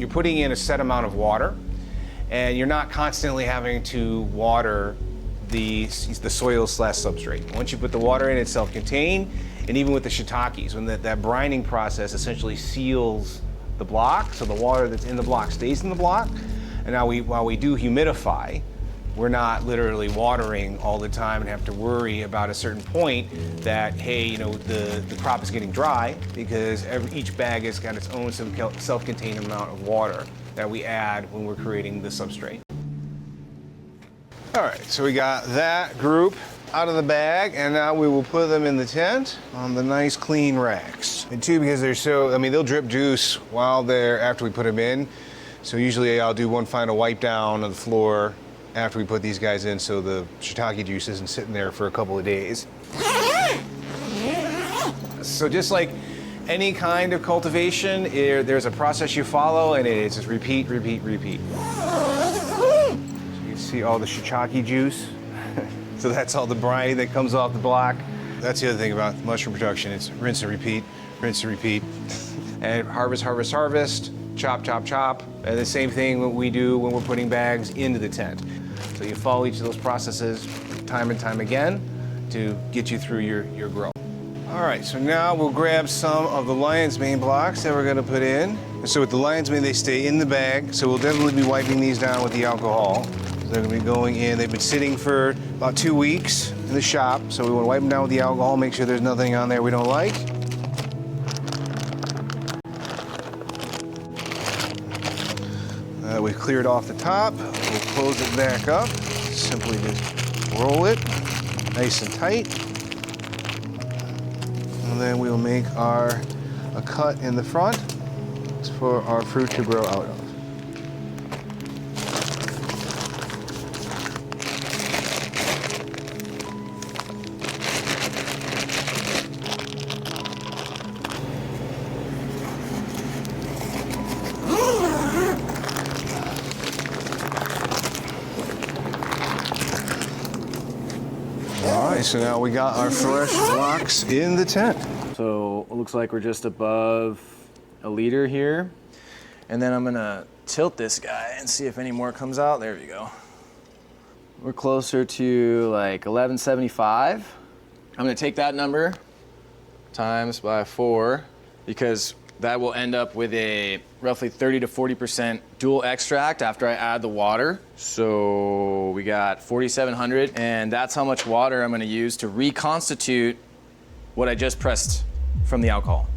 You're putting in a set amount of water, and you're not constantly having to water the soil/substrate. Once you put the water in, it's self-contained, and even with the shiitakes, when that brining process essentially seals the block, so the water that's in the block stays in the block. And now while we do humidify, we're not literally watering all the time and have to worry about a certain point that, hey, you know, the crop is getting dry, because each bag has got its own self-contained amount of water that we add when we're creating the substrate. All right, so we got that group out of the bag, and now we will put them in the tent on the nice clean racks. And two, because they're so, I mean, they'll drip juice after we put them in. So usually I'll do one final wipe down of the floor after we put these guys in, so the shiitake juice isn't sitting there for a couple of days. So just like any kind of cultivation, there's a process you follow, and it's just repeat, repeat, repeat. So you can see all the shiitake juice. So that's all the brine that comes off the block. That's the other thing about mushroom production. It's rinse and repeat, rinse and repeat. And harvest, harvest, harvest, chop, chop, chop. And the same thing we do when we're putting bags into the tent. So you follow each of those processes time and time again to get you through your grow. All right, so now we'll grab some of the lion's mane blocks that we're gonna put in. So with the lion's mane, they stay in the bag, so we'll definitely be wiping these down with the alcohol. They're gonna be going in. They've been sitting for about 2 weeks in the shop, so we wanna wipe them down with the alcohol, make sure there's nothing on there we don't like. We've cleared off the top. We'll close it back up. Simply just roll it nice and tight. And then we'll make a cut in the front for our fruit to grow out of. So now we got our fresh blocks in the tent. So it looks like we're just above a liter here. And then I'm gonna tilt this guy and see if any more comes out. There we go. We're closer to like 1175. I'm gonna take that number times by 4, because that will end up with a roughly 30 to 40% dual extract after I add the water. So we got 4,700, and that's how much water I'm gonna use to reconstitute what I just pressed from the alcohol.